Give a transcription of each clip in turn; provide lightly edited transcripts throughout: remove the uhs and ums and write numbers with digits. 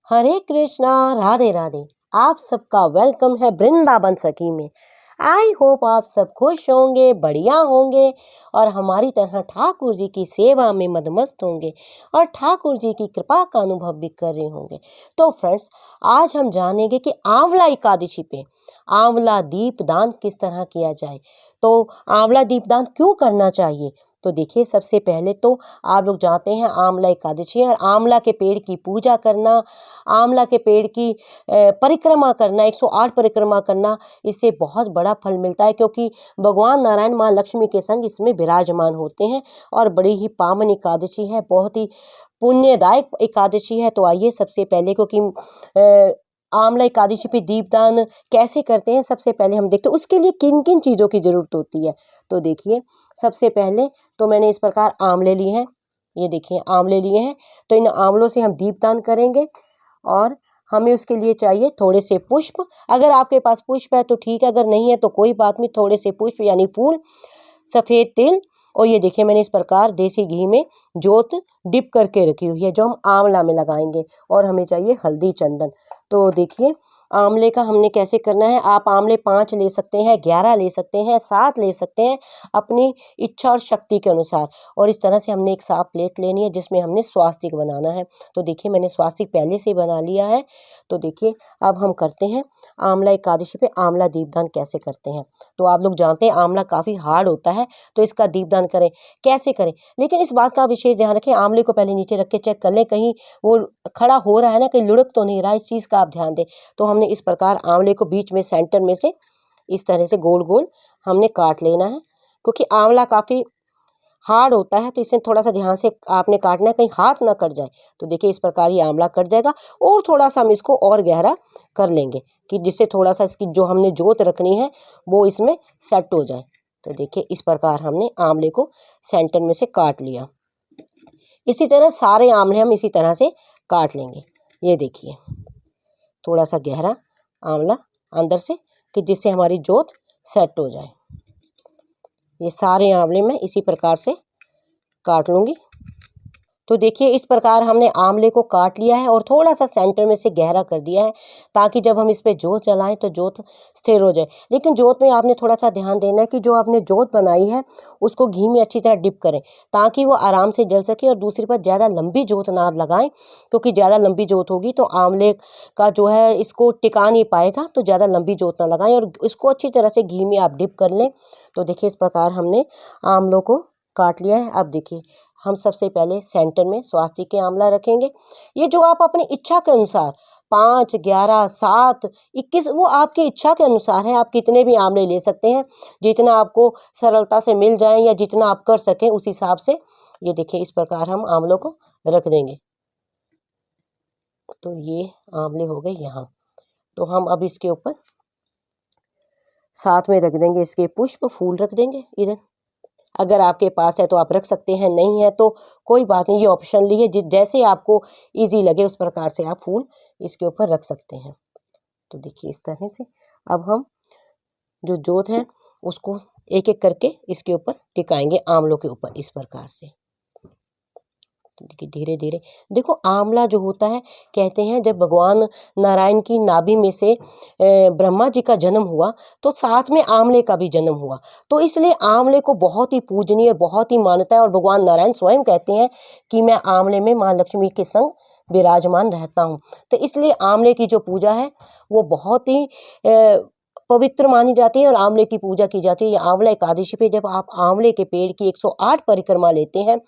हरे कृष्णा, राधे राधे। आप सबका वेलकम है वृंदावन सखी में। आई होप आप सब खुश होंगे, बढ़िया होंगे और हमारी तरह ठाकुर जी की सेवा में मदमस्त होंगे और ठाकुर जी की कृपा का अनुभव भी कर रहे होंगे। तो फ्रेंड्स, आज हम जानेंगे कि आंवला एकादशी पे आंवला दीपदान किस तरह किया जाए। तो आंवला दीपदान क्यों करना चाहिए? तो देखिए, सबसे पहले तो आप लोग जानते हैं आंवला एकादशी और आंवला के पेड़ की पूजा करना, आंवला के पेड़ की परिक्रमा करना, 108 परिक्रमा करना, इससे बहुत बड़ा फल मिलता है क्योंकि भगवान नारायण माँ लक्ष्मी के संग इसमें विराजमान होते हैं और बड़ी ही पावन एकादशी है, बहुत ही पुण्यदायक एकादशी है। तो आइए सबसे पहले, क्योंकि आंवला एकादशी पे दीपदान कैसे करते हैं सबसे पहले हम देखते हैं उसके लिए किन किन चीज़ों की ज़रूरत होती है। तो देखिए, सबसे पहले तो मैंने इस प्रकार आंवले लिए हैं, ये देखिए आंवले लिए हैं। तो इन आंवलों से हम दीपदान करेंगे और हमें उसके लिए चाहिए थोड़े से पुष्प। अगर आपके पास पुष्प है तो ठीक है, अगर नहीं है तो कोई बात नहीं, थोड़े से पुष्प यानी फूल, सफ़ेद तिल और ये देखिए मैंने इस प्रकार देसी घी में जोत डिप करके रखी हुई है जो हम आंवला में लगाएंगे। और हमें चाहिए हल्दी चंदन। तो देखिए, आंवले का हमने कैसे करना है, आप आंवले 5 ले सकते हैं, 11 ले सकते हैं, 7 ले सकते हैं, अपनी इच्छा और शक्ति के अनुसार। और इस तरह से हमने एक साफ प्लेट लेनी है जिसमें हमने स्वास्तिक बनाना है। तो देखिए, मैंने स्वास्तिक पहले से बना लिया है। तो देखिए, अब हम करते हैं आंवला एकादशी पे आंवला दीपदान कैसे करते हैं। तो आप लोग जानते हैं आंवला काफ़ी हार्ड होता है, तो इसका दीपदान करें, कैसे करें। लेकिन इस बात का विशेष ध्यान रखें, आंवले को पहले नीचे रख के चेक कर लें कहीं वो खड़ा हो रहा है ना, कहीं लुढ़क तो नहीं रहा, इस चीज़ का आप ध्यान दें। तो हमने इस प्रकार आंवले को बीच में सेंटर में से इस तरह से गोल गोल हमने काट लेना है, क्योंकि आंवला काफ़ी हार्ड होता है तो इसे थोड़ा सा ध्यान से आपने काटना है, कहीं हाथ ना कट जाए। तो देखिए, इस प्रकार ये आंवला कट जाएगा और थोड़ा सा हम इसको और गहरा कर लेंगे कि जिससे थोड़ा सा इसकी जो हमने जोत रखनी है वो इसमें सेट हो जाए। तो देखिए, इस प्रकार हमने आंवले को सेंटर में से काट लिया। इसी तरह सारे आंवले हम इसी तरह से काट लेंगे। ये देखिए, थोड़ा सा गहरा आंवला अंदर से, कि जिससे हमारी जोत सेट हो जाए। ये सारे आंवले मैं इसी प्रकार से काट लूँगी। तो देखिए, इस प्रकार हमने आंवले को काट लिया है और थोड़ा सा सेंटर में से गहरा कर दिया है ताकि जब हम इस पे जोत जलाएं तो जोत स्थिर हो जाए। लेकिन जोत में आपने थोड़ा सा ध्यान देना है कि जो आपने जोत बनाई है उसको घी में अच्छी तरह डिप करें ताकि वो आराम से जल सके। और दूसरी बात, ज़्यादा लंबी जोत ना आप लगाएं, क्योंकि ज़्यादा लंबी जोत होगी तो आंवले का जो है इसको टिका नहीं पाएगा। तो ज़्यादा लंबी जोत ना लगाएं और इसको अच्छी तरह से घी में आप डिप कर लें। तो देखिए, इस प्रकार हमने आंवलों को काट लिया है। अब देखिए, हम सबसे पहले सेंटर में स्वास्तिक के आंवला रखेंगे। ये जो आप अपनी इच्छा के अनुसार 5, 11, 7, 21 वो आपकी इच्छा के अनुसार है, आप कितने भी आंवले ले सकते हैं, जितना आपको सरलता से मिल जाए या जितना आप कर सकें उस हिसाब से। ये देखिए, इस प्रकार हम आंवलों को रख देंगे। तो ये आंवले हो गए यहाँ। तो हम अब इसके ऊपर साथ में रख देंगे इसके पुष्प फूल रख देंगे इधर। अगर आपके पास है तो आप रख सकते हैं, नहीं है तो कोई बात नहीं, ये ऑप्शनली है, जैसे आपको इजी लगे उस प्रकार से आप फूल इसके ऊपर रख सकते हैं। तो देखिए, इस तरह से अब हम जो जोत है उसको एक एक करके इसके ऊपर टिकाएंगे आंवलों के ऊपर इस प्रकार से। तो देखिए, धीरे धीरे देखो, आंवला जो होता है, कहते हैं जब भगवान नारायण की नाभि में से ब्रह्मा जी का जन्म हुआ तो साथ में आंवले का भी जन्म हुआ। तो इसलिए आंवले को बहुत ही पूजनीय, बहुत ही मान्यता है और भगवान नारायण स्वयं कहते हैं कि मैं आंवले में माँ लक्ष्मी के संग विराजमान रहता हूँ। तो इसलिए आंवले की जो पूजा है वो बहुत ही पवित्र मानी जाती है और आंवले की पूजा की जाती है। ये आंवला एकादशी पे जब आप आंवले के पेड़ की 108 परिक्रमा लेते हैं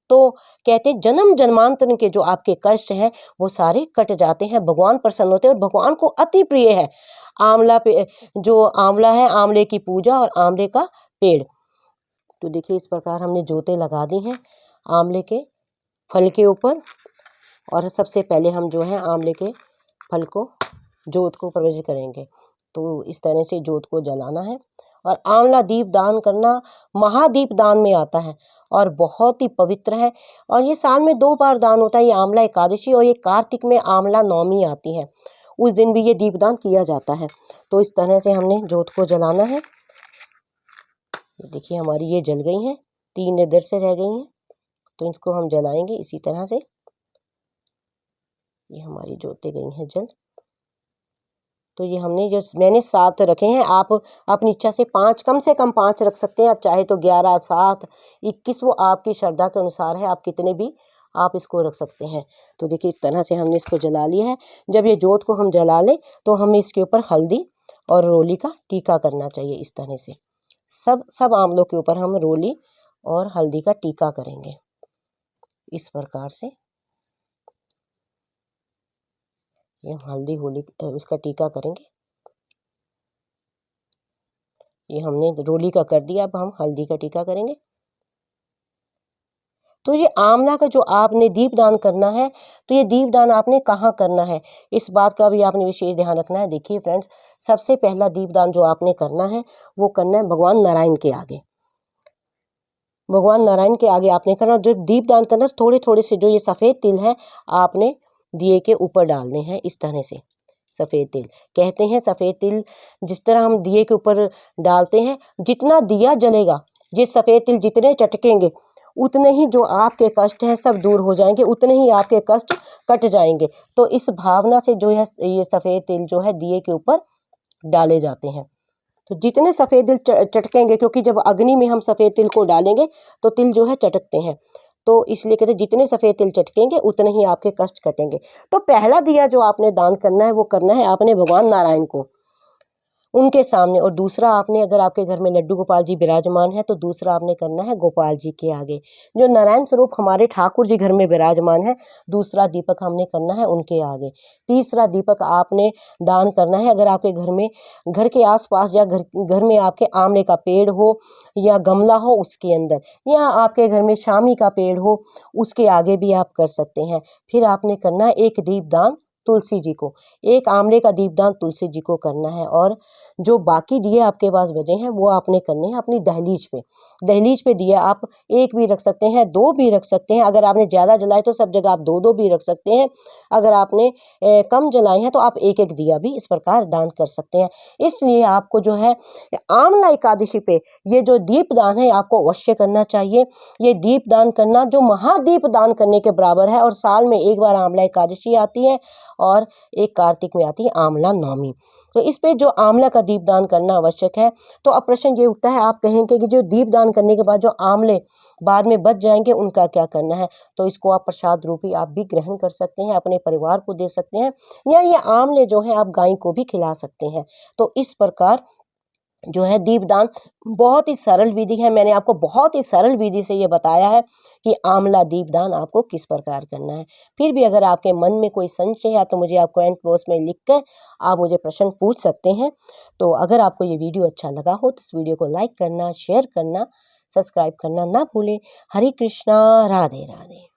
तो कहते हैं जन्म जन्मांतर के जो आपके कष्ट हैं वो सारे कट जाते हैं, भगवान प्रसन्न होते हैं। और भगवान को अति प्रिय है आंवला पे, जो आंवला है, आंवले की पूजा और आंवले का पेड़। तो देखिए, इस प्रकार हमने जोतें लगा दी हैं आंवले के फल के ऊपर। और सबसे पहले हम जो है आंवले के फल को, जोत को प्रवेश करेंगे। तो इस तरह से जोत को जलाना है। और आंवला दीप दान करना महादीप दान में आता है और बहुत ही पवित्र है। और ये साल में 2 बार दान होता है, ये आंवला एकादशी और ये कार्तिक में आंवला नवमी आती है, उस दिन भी ये दीपदान किया जाता है। तो इस तरह से हमने जोत को जलाना है। देखिए, हमारी ये जल गई हैं, 3 इधर से रह गई हैं, तो इसको हम जलाएंगे इसी तरह से। ये हमारी जोते गई हैं जल। तो ये हमने जो मैंने 7 रखे हैं, आप अपनी इच्छा से 5 कम से कम 5 रख सकते हैं, आप चाहे तो 11, 7, 21 वो आपकी श्रद्धा के अनुसार है, आप कितने भी आप इसको रख सकते हैं। तो देखिए इस तरह से हमने इसको जला लिया है। जब ये जोत को हम जला लें तो हमें इसके ऊपर हल्दी और रोली का टीका करना चाहिए इस तरह से। सब आंवलों के ऊपर हम रोली और हल्दी का टीका करेंगे इस प्रकार से। ये हल्दी होली उसका टीका करेंगे। ये हमने रोली का कर दिया, अब हम हल्दी का टीका करेंगे। तो ये आंवला का जो आपने दीपदान करना है, तो ये दीपदान आपने कहाँ करना है, इस बात का भी आपने विशेष ध्यान रखना है। देखिए फ्रेंड्स, सबसे पहला दीपदान जो आपने करना है वो करना है भगवान नारायण के आगे। भगवान नारायण के आगे आपने करना। जो दीपदान करना, थोड़े थोड़े से जो ये सफ़ेद तिल है आपने दिए के ऊपर डालने हैं इस तरह से। सफ़ेद तिल कहते हैं, सफ़ेद तिल जिस तरह हम दिए के ऊपर डालते हैं, जितना दिया जलेगा, ये सफ़ेद तिल जितने चटकेंगे उतने ही जो आपके कष्ट हैं सब दूर हो जाएंगे, उतने ही आपके कष्ट कट जाएंगे। तो इस भावना से जो है ये सफ़ेद तिल जो है दिए के ऊपर डाले जाते हैं। तो जितने सफ़ेद तिल चटकेंगे, क्योंकि जब अग्नि में हम सफ़ेद तिल को डालेंगे तो तिल जो है चटकते हैं, तो इसलिए कहते हैं जितने सफ़ेद तिल चटकेंगे उतने ही आपके कष्ट कटेंगे। तो पहला दिया जो आपने दान करना है वो करना है आपने भगवान नारायण को, उनके सामने। और दूसरा आपने, अगर आपके घर में लड्डू गोपाल जी विराजमान है तो दूसरा आपने करना है गोपाल जी के आगे। जो नारायण स्वरूप हमारे ठाकुर जी घर में विराजमान है, दूसरा दीपक हमने करना है उनके आगे। तीसरा दीपक आपने दान करना है, अगर आपके घर में, घर के आसपास या घर में आपके आंवले का पेड़ हो या गमला हो उसके अंदर, या आपके घर में शामी का पेड़ हो उसके आगे भी आप कर सकते हैं। फिर आपने करना है एक दीपदान तुलसी जी को, एक आंवले का दीपदान तुलसी जी को करना है। और जो बाकी दिए आपके पास बचे हैं वो आपने करने हैं अपनी दहलीज पे। दहलीज पे दिए आप एक भी रख सकते हैं, 2 भी रख सकते हैं। अगर आपने ज़्यादा जलाए तो सब जगह आप 2-2 भी रख सकते हैं। अगर आपने कम जलाए हैं तो आप एक-एक दिया भी इस प्रकार दान कर सकते हैं। इसलिए आपको जो है आंवला एकादशी पे ये जो दीपदान है आपको अवश्य करना चाहिए। ये दीपदान करना जो महादीप दान करने के बराबर है। और साल में एक बार आंवला एकादशी आती है और एक कार्तिक में आती है आंवला नवमी। तो इस पे जो आंवला का दीपदान करना आवश्यक है। तो अब प्रश्न ये उठता है, आप कहेंगे कि जो दीपदान करने के बाद जो आंवले बाद में बच जाएंगे उनका क्या करना है। तो इसको आप प्रसाद रूपी आप भी ग्रहण कर सकते हैं, अपने परिवार को दे सकते हैं, या ये आंवले जो है आप गाय को भी खिला सकते हैं। तो इस प्रकार जो है दीपदान बहुत ही सरल विधि है। मैंने आपको बहुत ही सरल विधि से ये बताया है कि आंवला दीपदान आपको किस प्रकार करना है। फिर भी अगर आपके मन में कोई संशय है तो मुझे आप कमेंट बॉक्स में लिख कर आप मुझे प्रश्न पूछ सकते हैं। तो अगर आपको ये वीडियो अच्छा लगा हो तो इस वीडियो को लाइक करना, शेयर करना, सब्सक्राइब करना ना भूलें। हरे कृष्णा, राधे राधे।